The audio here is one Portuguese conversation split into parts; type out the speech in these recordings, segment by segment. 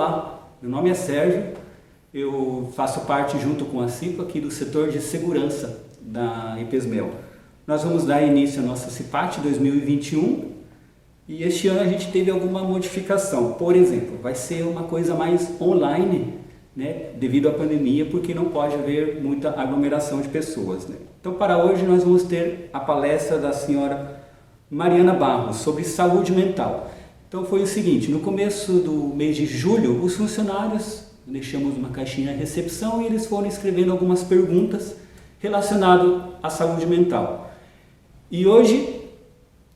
Olá, meu nome é Sérgio, eu faço parte junto com a CIPA aqui do setor de segurança da IPESMEL. Nós vamos dar início à nossa CIPAT 2021 e este ano a gente teve alguma modificação. Por exemplo, vai ser uma coisa mais online, né, devido à pandemia, porque não pode haver muita aglomeração de pessoas, né? Então, para hoje nós vamos ter a palestra da senhora Mariana Barros sobre saúde mental. Então foi o seguinte, no começo do mês de julho, os funcionários deixamos uma caixinha na recepção e eles foram escrevendo algumas perguntas relacionadas à saúde mental. E hoje,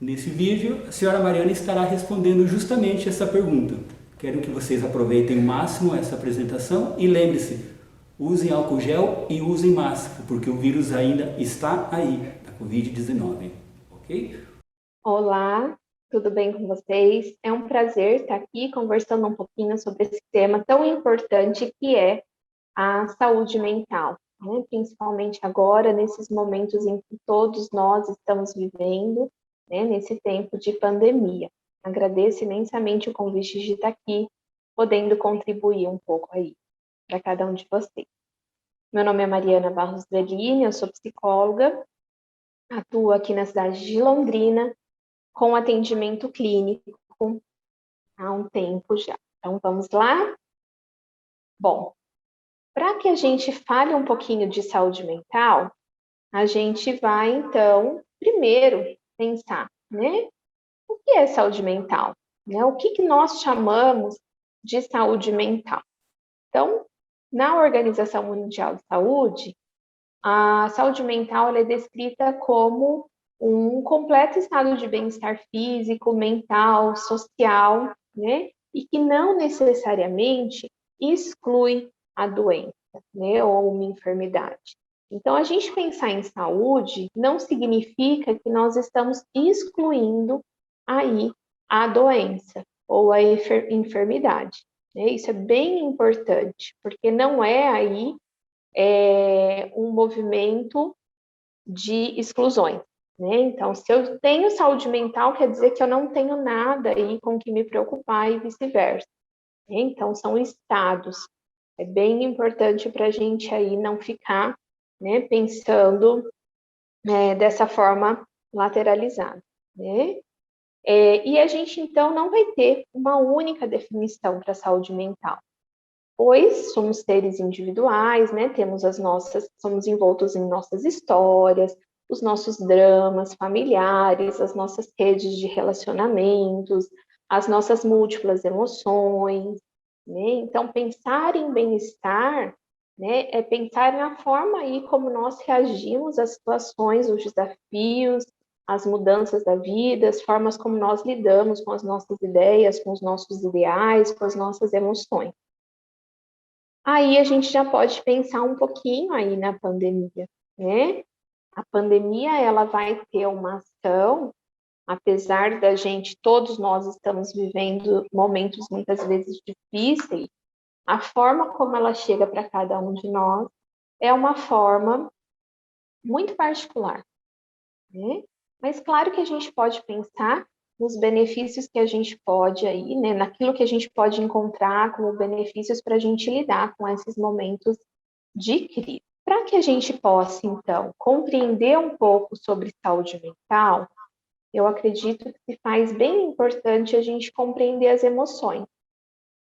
nesse vídeo, a senhora Mariana estará respondendo justamente essa pergunta. Quero que vocês aproveitem o máximo essa apresentação e lembre-se, usem álcool gel e usem máscara, porque o vírus ainda está aí, da Covid-19, ok? Olá, tudo bem com vocês? É um prazer estar aqui conversando um pouquinho sobre esse tema tão importante que é a saúde mental, né? Principalmente agora, nesses momentos em que todos nós estamos vivendo, né? Nesse tempo de pandemia. Agradeço imensamente o convite de estar aqui, podendo contribuir um pouco aí para cada um de vocês. Meu nome é Mariana Barros Zeline, eu sou psicóloga, atuo aqui na cidade de Londrina, com atendimento clínico há um tempo já. Então, vamos lá? Bom, para que a gente fale um pouquinho de saúde mental, a gente vai, então, primeiro pensar, né? O que é saúde mental? Né? O que nós chamamos de saúde mental? Então, na Organização Mundial de Saúde, a saúde mental ela é descrita como um completo estado de bem-estar físico, mental, social, né? E que não necessariamente exclui a doença, né? Ou uma enfermidade. Então, a gente pensar em saúde não significa que nós estamos excluindo aí a doença ou a enfermidade, né? Isso é bem importante, porque não é aí um movimento de exclusões, né? Então, se eu tenho saúde mental, quer dizer que eu não tenho nada aí com que me preocupar e vice-versa, né? Então, são estados. É bem importante para a gente aí não ficar, né, pensando dessa forma lateralizada, né? E a gente, então, não vai ter uma única definição para a saúde mental, pois somos seres individuais, né? Temos somos envoltos em nossas histórias, os nossos dramas familiares, as nossas redes de relacionamentos, as nossas múltiplas emoções, né? Então, pensar em bem-estar, né, é pensar na forma aí como nós reagimos às situações, os desafios, as mudanças da vida, as formas como nós lidamos com as nossas ideias, com os nossos ideais, com as nossas emoções. Aí a gente já pode pensar um pouquinho aí na pandemia, né? A pandemia, ela vai ter uma ação, apesar da gente, todos nós estamos vivendo momentos muitas vezes difíceis, a forma como ela chega para cada um de nós é uma forma muito particular, né? Mas claro que a gente pode pensar nos benefícios que a gente pode aí, né, naquilo que a gente pode encontrar como benefícios para a gente lidar com esses momentos de crise. Para que a gente possa, então, compreender um pouco sobre saúde mental, eu acredito que se faz bem importante a gente compreender as emoções,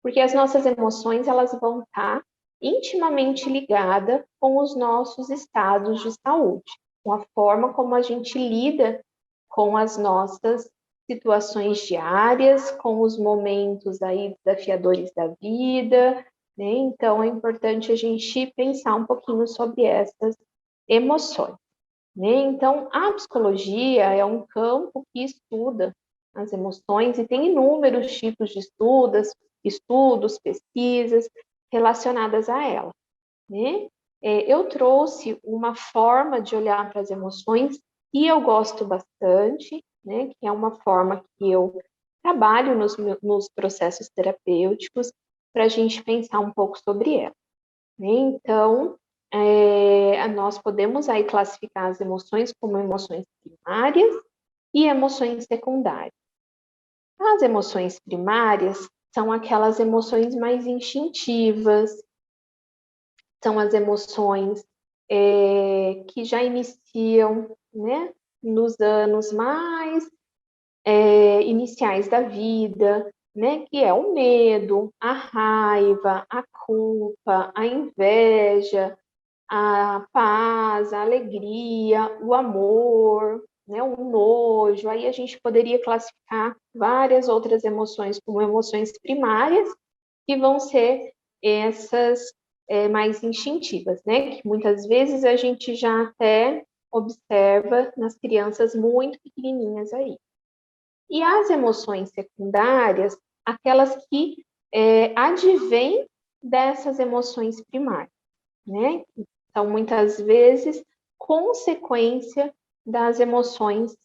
porque as nossas emoções elas vão estar intimamente ligadas com os nossos estados de saúde, com a forma como a gente lida com as nossas situações diárias, com os momentos aí desafiadores da vida, né? Então, é importante a gente pensar um pouquinho sobre essas emoções, né? Então, a psicologia é um campo que estuda as emoções e tem inúmeros tipos de estudos, pesquisas relacionadas a ela, né? Eu trouxe uma forma de olhar para as emoções que eu gosto bastante, né? Que é uma forma que eu trabalho nos processos terapêuticos para a gente pensar um pouco sobre ela, né? Então, nós podemos aí classificar as emoções como emoções primárias e emoções secundárias. As emoções primárias são aquelas emoções mais instintivas, são as emoções que já iniciam, né, nos anos mais iniciais da vida, né, que é o medo, a raiva, a culpa, a inveja, a paz, a alegria, o amor, né, o nojo. Aí a gente poderia classificar várias outras emoções como emoções primárias, que vão ser essas mais instintivas, né, que muitas vezes a gente já até observa nas crianças muito pequenininhas aí. E as emoções secundárias, aquelas que advêm dessas emoções primárias, né? Então, muitas vezes, consequência das emoções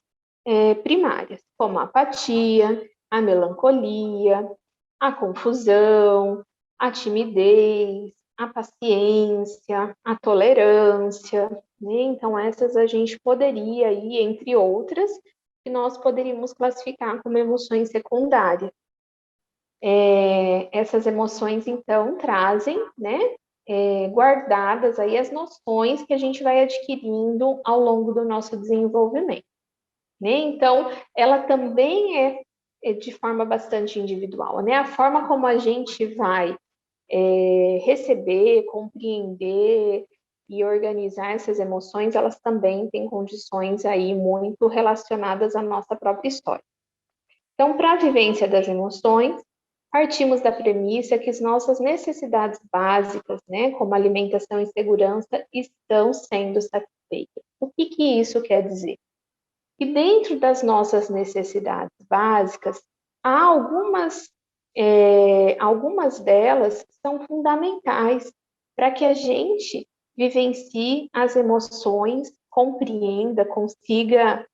primárias, como a apatia, a melancolia, a confusão, a timidez, a paciência, a tolerância, né? Então, essas a gente poderia, aí, entre outras, que nós poderíamos classificar como emoções secundárias. Essas emoções, então, trazem, né, guardadas aí as noções que a gente vai adquirindo ao longo do nosso desenvolvimento, né? Então, ela também é de forma bastante individual, né? A forma como a gente vai receber, compreender e organizar essas emoções, elas também têm condições aí muito relacionadas à nossa própria história. Então, para a vivência das emoções, partimos da premissa que as nossas necessidades básicas, né, como alimentação e segurança, estão sendo satisfeitas. O que isso quer dizer? Que dentro das nossas necessidades básicas, há algumas delas são fundamentais para que a gente vivencie as emoções, compreenda, consiga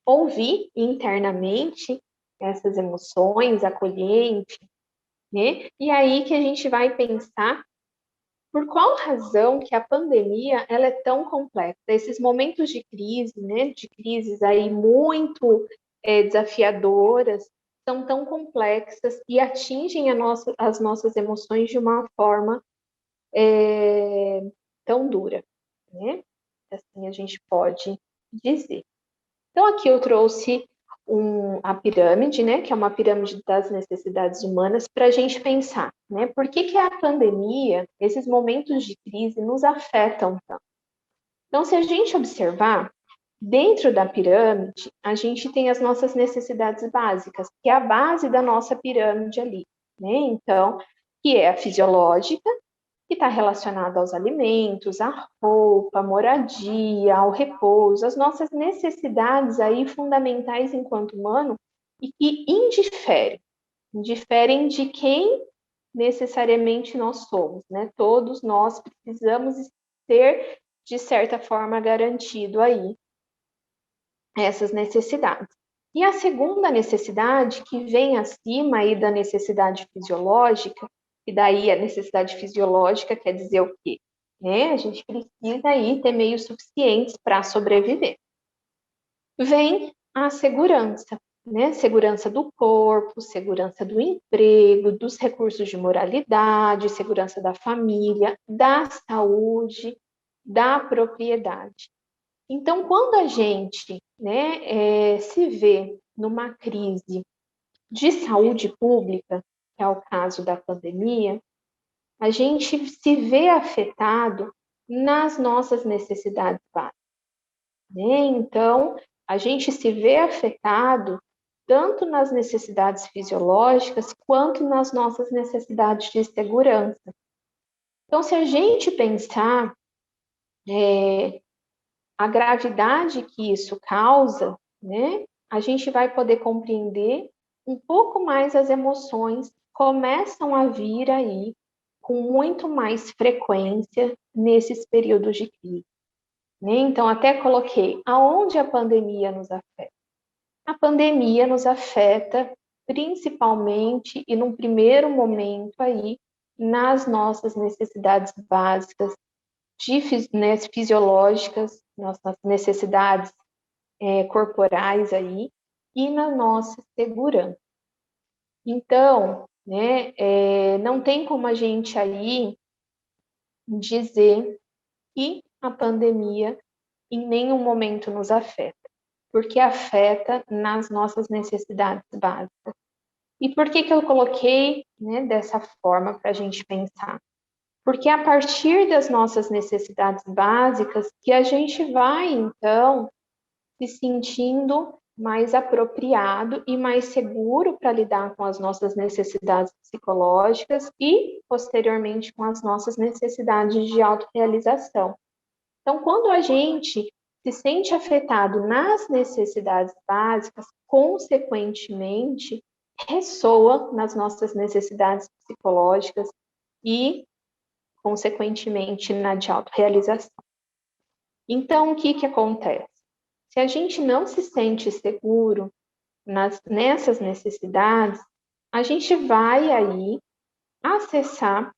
ouvir internamente essas emoções, acolhente, né? E aí que a gente vai pensar por qual razão que a pandemia ela é tão complexa. Esses momentos de crise, né, de crises aí muito desafiadoras, são tão complexas e atingem as nossas emoções de uma forma tão dura, né? Assim a gente pode dizer. Então, aqui eu trouxe a pirâmide, né, que é uma pirâmide das necessidades humanas, para a gente pensar, né, por que a pandemia, esses momentos de crise, nos afetam tanto? Então, se a gente observar, dentro da pirâmide, a gente tem as nossas necessidades básicas, que é a base da nossa pirâmide ali, né? Então, que é a fisiológica, que está relacionado aos alimentos, à roupa, à moradia, ao repouso, as nossas necessidades aí fundamentais enquanto humano e que indiferem de quem necessariamente nós somos, né? Todos nós precisamos ter, de certa forma, garantido aí essas necessidades. E a segunda necessidade, que vem acima aí da necessidade fisiológica, e daí a necessidade fisiológica quer dizer o quê? Né? A gente precisa aí ter meios suficientes para sobreviver. Vem a segurança, né? Segurança do corpo, segurança do emprego, dos recursos de moralidade, segurança da família, da saúde, da propriedade. Então, quando a gente, né, se vê numa crise de saúde pública, que é o caso da pandemia, a gente se vê afetado nas nossas necessidades básicas, né? Então, a gente se vê afetado tanto nas necessidades fisiológicas quanto nas nossas necessidades de segurança. Então, se a gente pensar a gravidade que isso causa, né, a gente vai poder compreender um pouco mais as emoções começam a vir aí com muito mais frequência nesses períodos de crise, né? Então, até coloquei aonde a pandemia nos afeta. A pandemia nos afeta principalmente e num primeiro momento aí nas nossas necessidades básicas né, fisiológicas, nossas necessidades corporais aí, e na nossa segurança. Então, né, não tem como a gente aí dizer que a pandemia em nenhum momento nos afeta, porque afeta nas nossas necessidades básicas. E por que eu coloquei, né, dessa forma para a gente pensar? Porque é a partir das nossas necessidades básicas que a gente vai, então, se sentindo mais apropriado e mais seguro para lidar com as nossas necessidades psicológicas e, posteriormente, com as nossas necessidades de autorrealização. Então, quando a gente se sente afetado nas necessidades básicas, consequentemente, ressoa nas nossas necessidades psicológicas e, consequentemente, na de autorrealização. Então, o que acontece? Se a gente não se sente seguro nessas necessidades, a gente vai aí acessar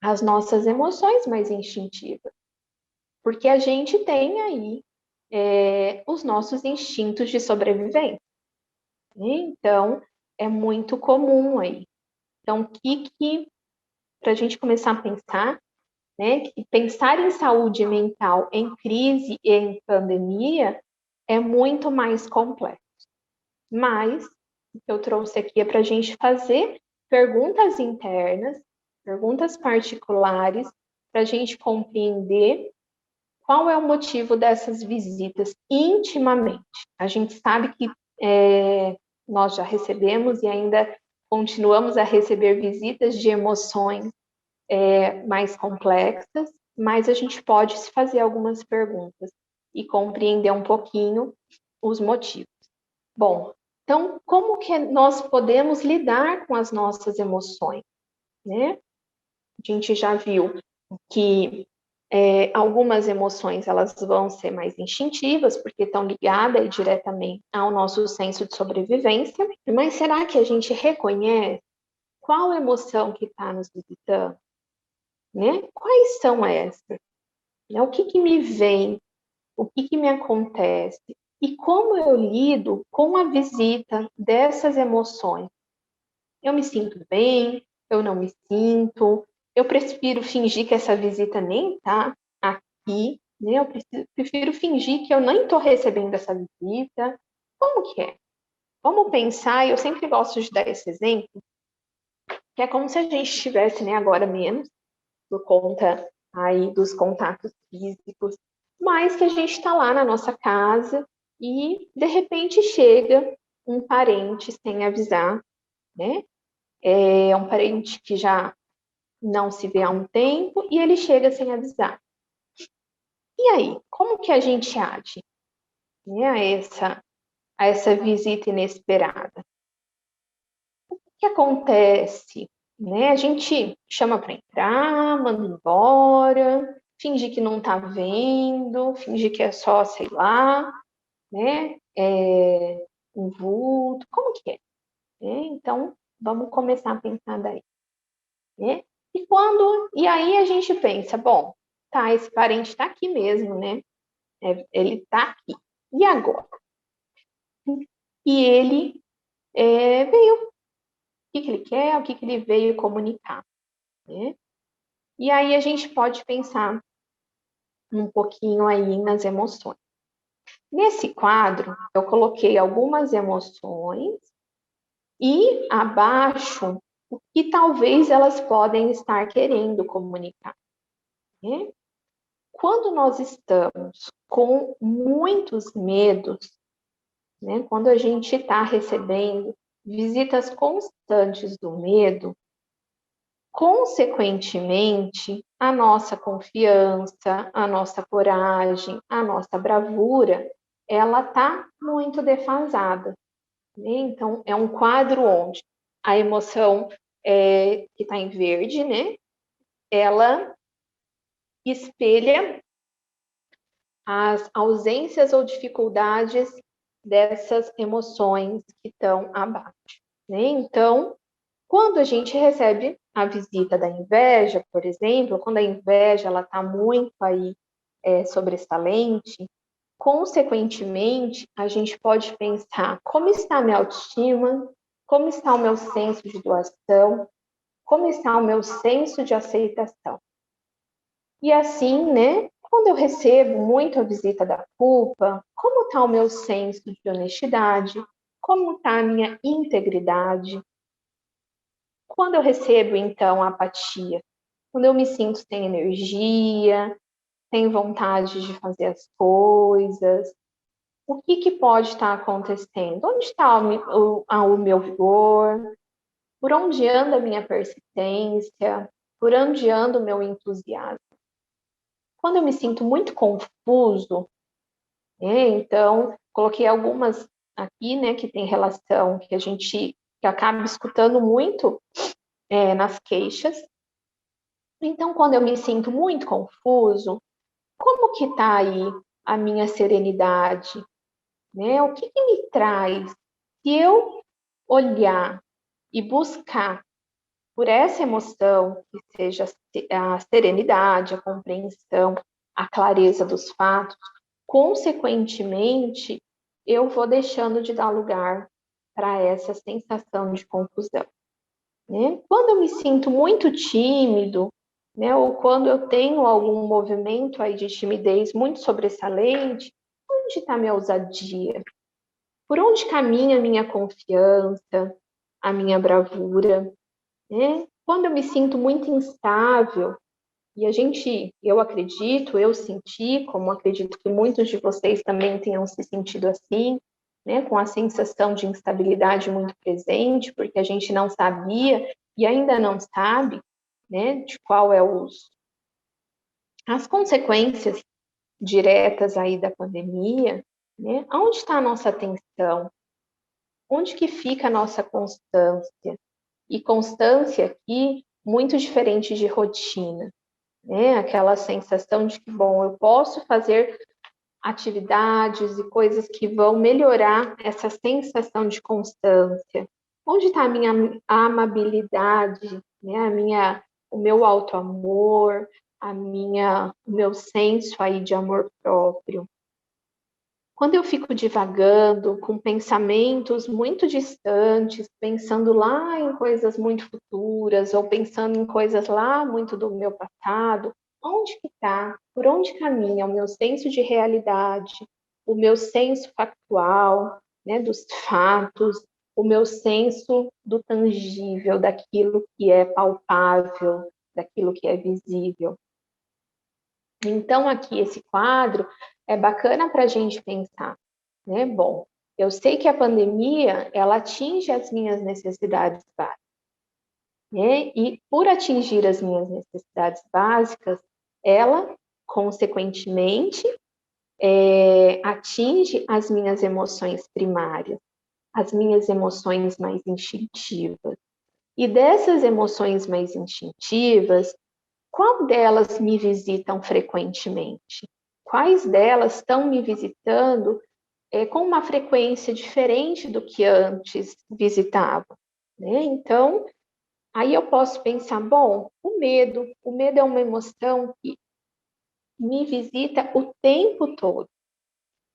as nossas emoções mais instintivas, porque a gente tem aí os nossos instintos de sobrevivência. Então, é muito comum aí. Então, para a gente começar a pensar, né, que pensar em saúde mental em crise e em pandemia é muito mais complexo. Mas o que eu trouxe aqui é para a gente fazer perguntas internas, perguntas particulares, para a gente compreender qual é o motivo dessas visitas intimamente. A gente sabe que nós já recebemos e ainda continuamos a receber visitas de emoções mais complexas, mas a gente pode se fazer algumas perguntas e compreender um pouquinho os motivos. Bom, então, como que nós podemos lidar com as nossas emoções, né? A gente já viu que algumas emoções elas vão ser mais instintivas, porque estão ligadas diretamente ao nosso senso de sobrevivência, mas será que a gente reconhece qual emoção que está nos visitando? Né? Quais são essas? O que me vem? O que me acontece? E como eu lido com a visita dessas emoções? Eu me sinto bem? Eu não me sinto? Eu prefiro fingir que essa visita nem está aqui, né? Eu prefiro fingir que eu nem estou recebendo essa visita. Como que é? Vamos pensar, e eu sempre gosto de dar esse exemplo, que é como se a gente estivesse, né, agora menos, por conta aí dos contatos físicos, mas que a gente está lá na nossa casa e, de repente, chega um parente sem avisar, né? É um parente que já não se vê há um tempo e ele chega sem avisar. E aí, como que a gente age, né, a essa visita inesperada? O que acontece? Né? A gente chama para entrar, manda embora, finge que não está vendo, finge que é só, sei lá, né? Um vulto, como que é? Então, vamos começar a pensar daí. Né? E aí a gente pensa, bom, tá, esse parente está aqui mesmo, né? Ele está aqui. E agora? E ele veio. O que ele quer? O que ele veio comunicar? Né? E aí a gente pode pensar um pouquinho aí nas emoções. Nesse quadro, eu coloquei algumas emoções e abaixo o que talvez elas podem estar querendo comunicar. Né? Quando nós estamos com muitos medos, né, quando a gente está recebendo visitas constantes do medo, consequentemente, a nossa confiança, a nossa coragem, a nossa bravura, ela está muito defasada. Né? Então, é um quadro onde a emoção que está em verde, né, ela espelha as ausências ou dificuldades dessas emoções que estão abaixo. Né? Então, quando a gente recebe a visita da inveja, por exemplo, quando a inveja ela está muito aí sobressalente, consequentemente, a gente pode pensar como está a minha autoestima, Como está o meu senso de doação? Como está o meu senso de aceitação? E assim, né, quando eu recebo muito a visita da culpa, como está o meu senso de honestidade? Como está a minha integridade? Quando eu recebo, então, a apatia? Quando eu me sinto sem energia, sem vontade de fazer as coisas, o que pode estar acontecendo? Onde está o meu vigor? Por onde anda a minha persistência? Por onde anda o meu entusiasmo? Quando eu me sinto muito confuso, né, então, coloquei algumas aqui, né, que tem relação, que acaba escutando muito nas queixas. Então, quando eu me sinto muito confuso, como que está aí a minha serenidade? Né? O que me traz? Se eu olhar e buscar por essa emoção, que seja a serenidade, a compreensão, a clareza dos fatos, consequentemente, eu vou deixando de dar lugar para essa sensação de confusão. Né? Quando eu me sinto muito tímido, né, ou quando eu tenho algum movimento aí de timidez muito sobressalente, onde está minha ousadia? Por onde caminha a minha confiança, a minha bravura? Né? Quando eu me sinto muito instável, e eu acredito, eu senti, como acredito que muitos de vocês também tenham se sentido assim, né, com a sensação de instabilidade muito presente, porque a gente não sabia e ainda não sabe, né, de qual é as consequências diretas aí da pandemia, né? Onde está a nossa atenção? Onde que fica a nossa constância? E constância aqui, muito diferente de rotina, né? Aquela sensação de que, bom, eu posso fazer atividades e coisas que vão melhorar essa sensação de constância. Onde está a minha amabilidade, né? O meu auto-amor, o meu senso aí de amor próprio. Quando eu fico divagando com pensamentos muito distantes, pensando lá em coisas muito futuras, ou pensando em coisas lá muito do meu passado, onde que está? Por onde caminha o meu senso de realidade, o meu senso factual, né, dos fatos, o meu senso do tangível, daquilo que é palpável, daquilo que é visível? Então, aqui, esse quadro é bacana para a gente pensar, né? Bom, eu sei que a pandemia, ela atinge as minhas necessidades básicas, né? E por atingir as minhas necessidades básicas, ela, consequentemente, atinge as minhas emoções primárias, as minhas emoções mais instintivas. E dessas emoções mais instintivas, qual delas me visitam frequentemente? Quais delas estão me visitando com uma frequência diferente do que antes visitavam? Né? Então, aí eu posso pensar, bom, o medo é uma emoção que me visita o tempo todo.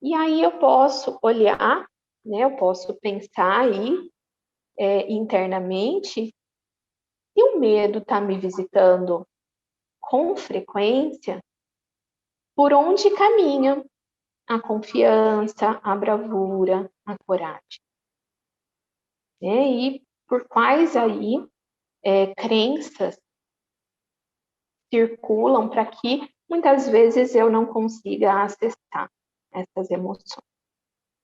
E aí eu posso olhar, né? Eu posso pensar aí internamente, se o medo está me visitando com frequência, por onde caminha a confiança, a bravura, a coragem. Né? E por quais aí crenças circulam para que muitas vezes eu não consiga acessar essas emoções.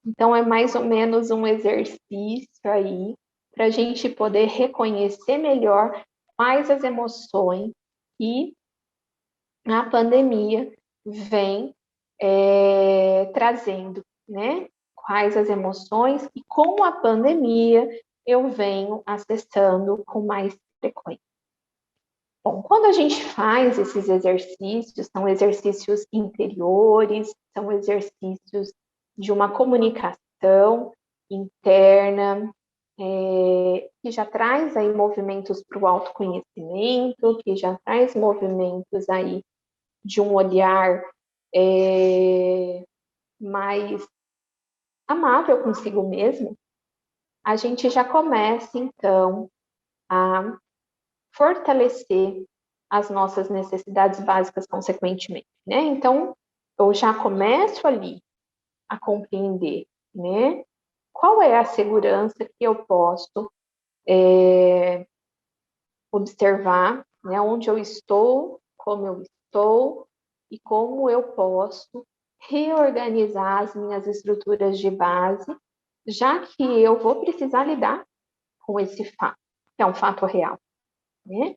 Então é mais ou menos um exercício aí para a gente poder reconhecer melhor quais as emoções que a pandemia vem trazendo, né? Quais as emoções e com a pandemia eu venho acessando com mais frequência. Bom, quando a gente faz esses exercícios, são exercícios interiores, são exercícios de uma comunicação interna, que já traz aí movimentos para o autoconhecimento, que já traz movimentos aí de um olhar mais amável consigo mesmo, a gente já começa, então, a fortalecer as nossas necessidades básicas consequentemente, né? Então, eu já começo ali a compreender, né? Qual é a segurança que eu posso observar, né? Onde eu estou, como eu estou e como eu posso reorganizar as minhas estruturas de base, já que eu vou precisar lidar com esse fato, que é um fato real, né?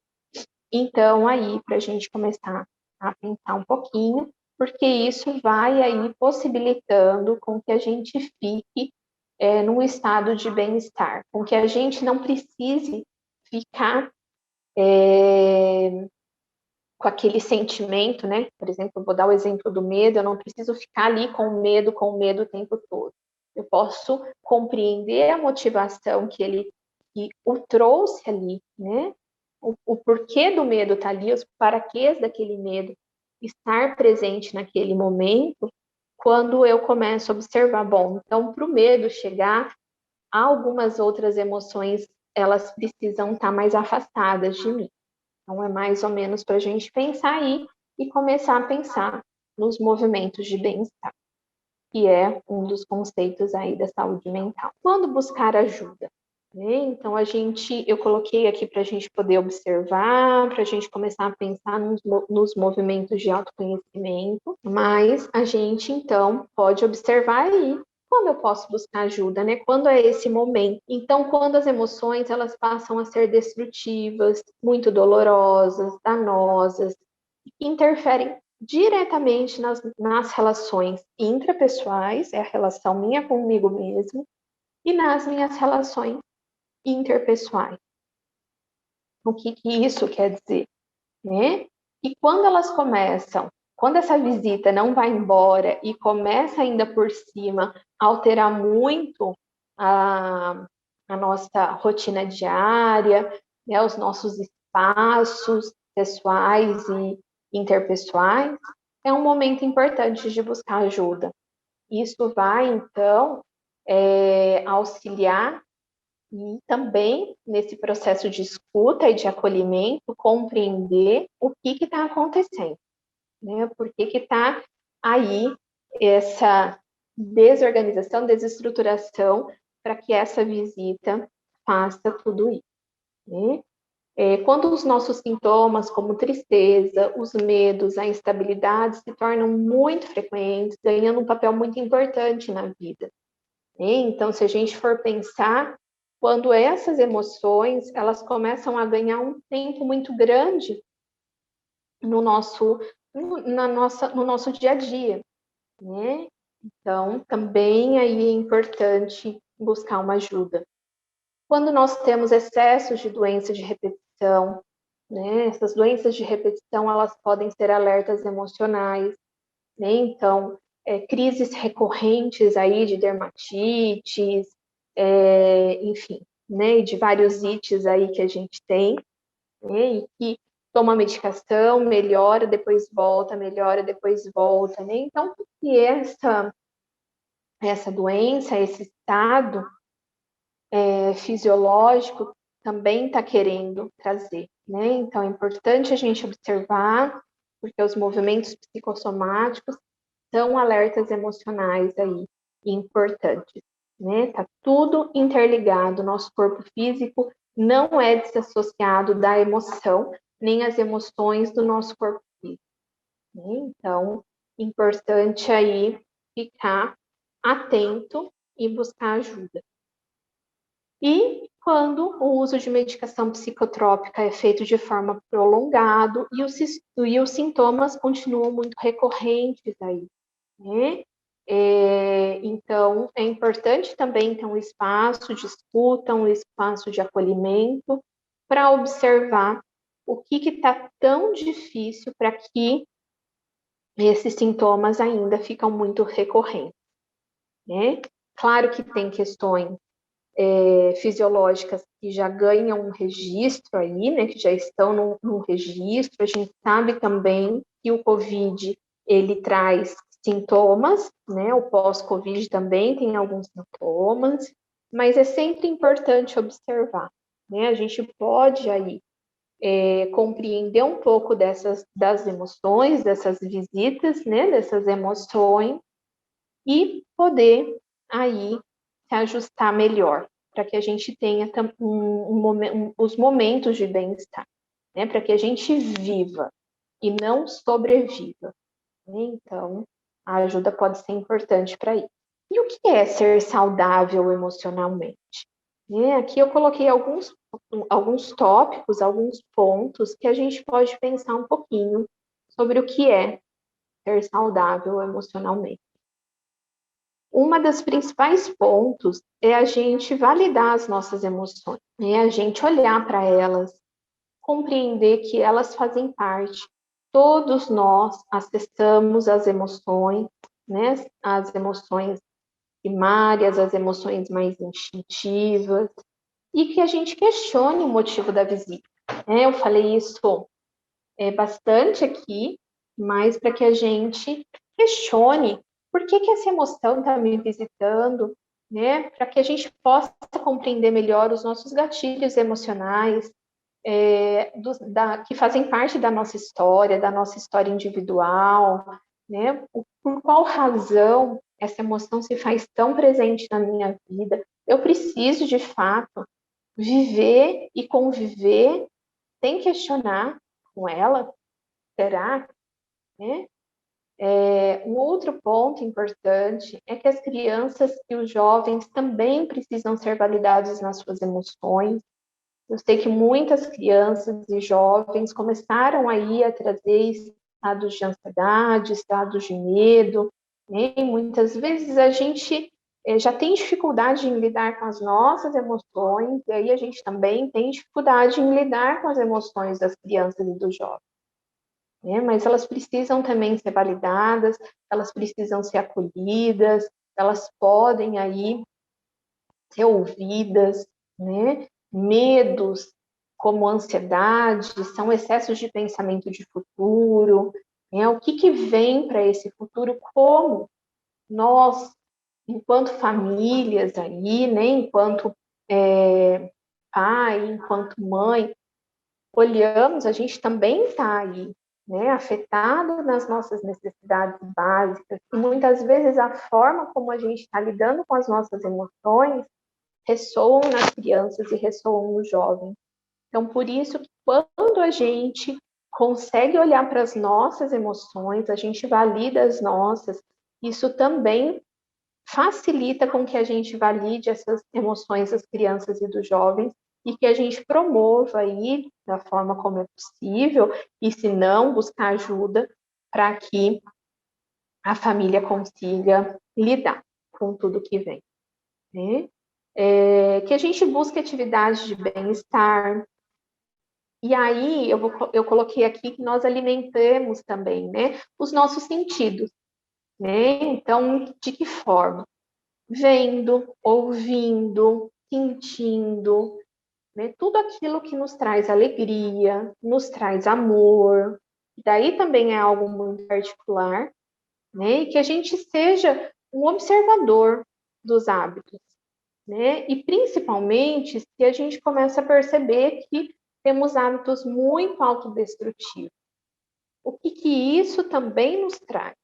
Então, aí, para a gente começar a pensar um pouquinho, porque isso vai aí possibilitando com que a gente fique num estado de bem-estar, com que a gente não precise ficar com aquele sentimento, né? Por exemplo, eu vou dar o exemplo do medo, eu não preciso ficar ali com medo o tempo todo. Eu posso compreender a motivação que o trouxe ali, né? O porquê do medo está ali, os paraquês daquele medo estar presente naquele momento, quando eu começo a observar, bom, então para o medo chegar, algumas outras emoções, elas precisam estar mais afastadas de mim. Então, é mais ou menos para a gente pensar aí e começar a pensar nos movimentos de bem-estar, que é um dos conceitos aí da saúde mental. Quando buscar ajuda? Né? Então, eu coloquei aqui para a gente poder observar, para a gente começar a pensar nos movimentos de autoconhecimento, mas a gente, então, pode observar aí quando eu posso buscar ajuda, né? Quando é esse momento? Então, quando as emoções elas passam a ser destrutivas, muito dolorosas, danosas, interferem diretamente nas relações intrapessoais, é a relação minha comigo mesmo, e nas minhas relações interpessoais. O que isso quer dizer? Né? E quando elas começam, quando essa visita não vai embora e começa ainda por cima a alterar muito a nossa rotina diária, né, os nossos espaços pessoais e interpessoais, é um momento importante de buscar ajuda. Isso vai, então, auxiliar e também, nesse processo de escuta e de acolhimento, compreender o que está acontecendo, né? Por que está aí essa desorganização, desestruturação, para que essa visita faça tudo isso, né? Quando os nossos sintomas, como tristeza, os medos, a instabilidade, se tornam muito frequentes, ganhando um papel muito importante na vida, né? Então, se a gente for pensar, quando essas emoções elas começam a ganhar um tempo muito grande no nosso no nosso dia a dia, né? Então, também aí é importante buscar uma ajuda. Quando nós temos excessos de doenças de repetição, né? Essas doenças de repetição elas podem ser alertas emocionais, né? Então, crises recorrentes aí de dermatites, enfim, né? De vários ites aí que a gente tem, né? E que toma medicação, melhora, depois volta, melhora, depois volta, né? Então, que essa doença, esse estado fisiológico também está querendo trazer, né? Então, é importante a gente observar, porque os movimentos psicossomáticos são alertas emocionais aí importantes, né? Tá tudo interligado, nosso corpo físico não é desassociado da emoção, nem as emoções do nosso corpo físico, né? Então, importante aí ficar atento e buscar ajuda. E quando o uso de medicação psicotrópica é feito de forma prolongada e os sintomas continuam muito recorrentes aí, né? Então, é importante também ter um espaço de escuta, um espaço de acolhimento, para observar o que está tão difícil para que esses sintomas ainda ficam muito recorrentes, né? Claro que tem questões fisiológicas que já ganham um registro aí, né, que já estão num registro. A gente sabe também que o COVID, ele traz sintomas, né, o pós-COVID também tem alguns sintomas, mas é sempre importante observar, né? A gente pode aí compreender um pouco das emoções, dessas visitas, né? Dessas emoções, e poder aí se ajustar melhor, para que a gente tenha os momentos de bem-estar, né? Para que a gente viva e não sobreviva, né? Então, a ajuda pode ser importante para isso. E o que é ser saudável emocionalmente? Aqui eu coloquei alguns tópicos, alguns pontos que a gente pode pensar um pouquinho sobre o que é ser saudável emocionalmente. Uma das principais pontos é a gente validar as nossas emoções, né? A gente olhar para elas, compreender que elas fazem parte. Todos nós acessamos as emoções, né? As emoções primárias, as emoções mais instintivas, e que a gente questione o motivo da visita. Eu falei isso bastante aqui, mas para que a gente questione por que essa emoção está me visitando, né? Para que a gente possa compreender melhor os nossos gatilhos emocionais, que fazem parte da nossa história individual, né? Por qual razão essa emoção se faz tão presente na minha vida? Eu preciso, de fato, viver e conviver sem questionar com ela? Será? Né? Um outro ponto importante é que as crianças e os jovens também precisam ser validados nas suas emoções. Eu sei que muitas crianças e jovens começaram aí a trazer estados de ansiedade, estados de medo, né? E muitas vezes a gente já tem dificuldade em lidar com as nossas emoções, e aí a gente também tem dificuldade em lidar com as emoções das crianças e dos jovens, né? Mas elas precisam também ser validadas, elas precisam ser acolhidas, elas podem aí ser ouvidas, né? Medos, como ansiedade, são excessos de pensamento de futuro, né? O que vem para esse futuro, como nós, enquanto famílias aí, né? Enquanto pai, enquanto mãe, olhamos, a gente também está aí, né, afetado nas nossas necessidades básicas, e muitas vezes a forma como a gente está lidando com as nossas emoções ressoam nas crianças e ressoam nos jovens. Então, por isso que quando a gente consegue olhar para as nossas emoções, a gente valida as nossas, isso também facilita com que a gente valide essas emoções das crianças e dos jovens e que a gente promova aí da forma como é possível, e se não, buscar ajuda para que a família consiga lidar com tudo que vem, né? Que a gente busque atividades de bem-estar. E aí eu coloquei aqui que nós alimentemos também, né, os nossos sentidos, né? Então, de que forma? Vendo, ouvindo, sentindo, né? Tudo aquilo que nos traz alegria, nos traz amor. Daí também é algo muito particular, né? E que a gente seja um observador dos hábitos, né? E principalmente se a gente começa a perceber que temos hábitos muito autodestrutivos. O que isso também nos traz?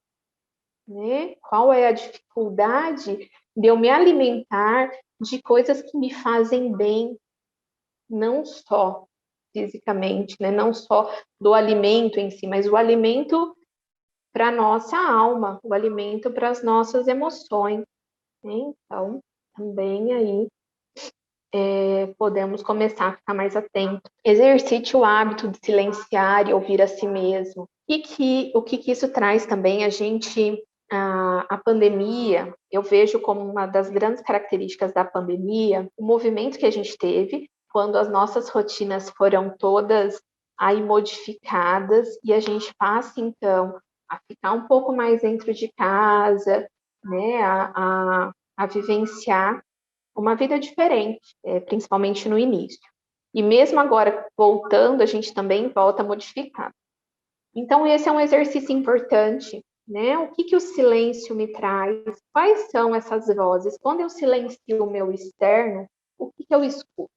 Né? Qual é a dificuldade de eu me alimentar de coisas que me fazem bem, não só fisicamente, né? Não só do alimento em si, mas o alimento para a nossa alma, o alimento para as nossas emoções, né? Então, também aí podemos começar a ficar mais atentos. Exercite o hábito de silenciar e ouvir a si mesmo. O que isso traz também? A pandemia, eu vejo como uma das grandes características da pandemia, o movimento que a gente teve, quando as nossas rotinas foram todas aí modificadas, e a gente passa, então, a ficar um pouco mais dentro de casa, né, a vivenciar uma vida diferente, principalmente no início. E mesmo agora, voltando, a gente também volta a modificar. Então, esse é um exercício importante, né? O que o silêncio me traz? Quais são essas vozes? Quando eu silencio o meu externo, o que eu escuto?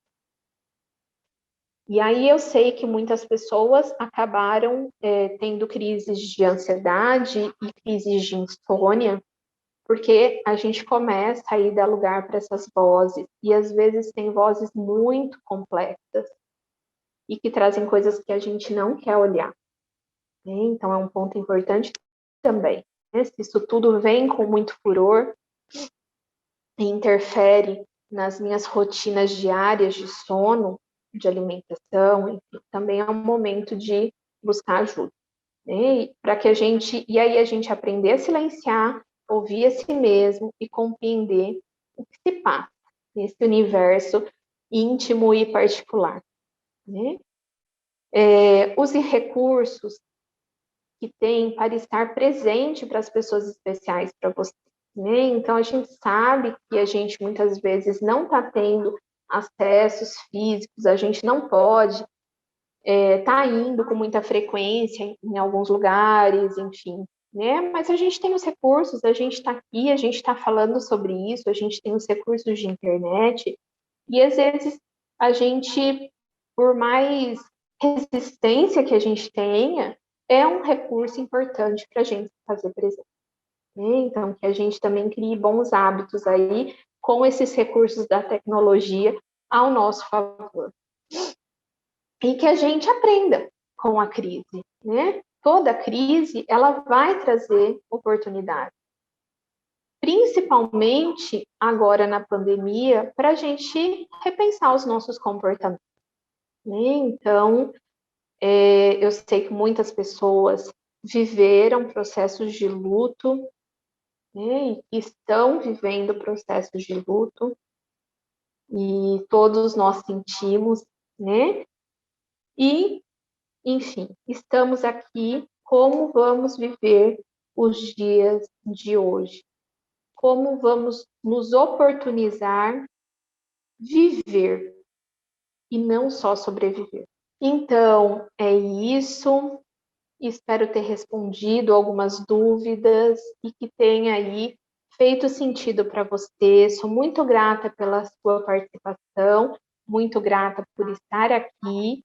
E aí eu sei que muitas pessoas acabaram tendo crises de ansiedade e crises de insônia, porque a gente começa a ir dar lugar para essas vozes, e às vezes tem vozes muito complexas e que trazem coisas que a gente não quer olhar, né? Então é um ponto importante também, né? Se isso tudo vem com muito furor e interfere nas minhas rotinas diárias de sono, de alimentação, enfim, também é um momento de buscar ajuda, né? Para que e aí a gente aprender a silenciar, ouvir a si mesmo e compreender o que se passa nesse universo íntimo e particular, né? Use recursos que tem para estar presente para as pessoas especiais para você, né? Então a gente sabe que a gente muitas vezes não está tendo acessos físicos, a gente não pode tá indo com muita frequência em alguns lugares, enfim, né? Mas a gente tem os recursos, a gente está aqui, a gente está falando sobre isso, a gente tem os recursos de internet, e às vezes a gente, por mais resistência que a gente tenha, é um recurso importante para a gente fazer presente, né? Então, que a gente também crie bons hábitos aí com esses recursos da tecnologia ao nosso favor. E que a gente aprenda com a crise, né? Toda crise, ela vai trazer oportunidade. Principalmente agora na pandemia, para a gente repensar os nossos comportamentos, né? Então, eu sei que muitas pessoas viveram processos de luto, né? E estão vivendo processos de luto, e todos nós sentimos, né? E enfim, estamos aqui. Como vamos viver os dias de hoje? Como vamos nos oportunizar viver e não só sobreviver? Então, é isso. Espero ter respondido algumas dúvidas e que tenha aí feito sentido para você. Sou muito grata pela sua participação, muito grata por estar aqui.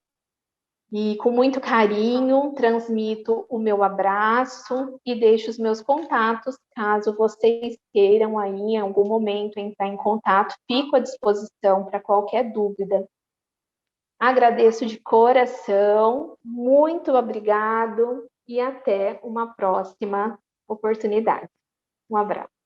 E com muito carinho, transmito o meu abraço e deixo os meus contatos, caso vocês queiram aí em algum momento entrar em contato, fico à disposição para qualquer dúvida. Agradeço de coração, muito obrigado e até uma próxima oportunidade. Um abraço.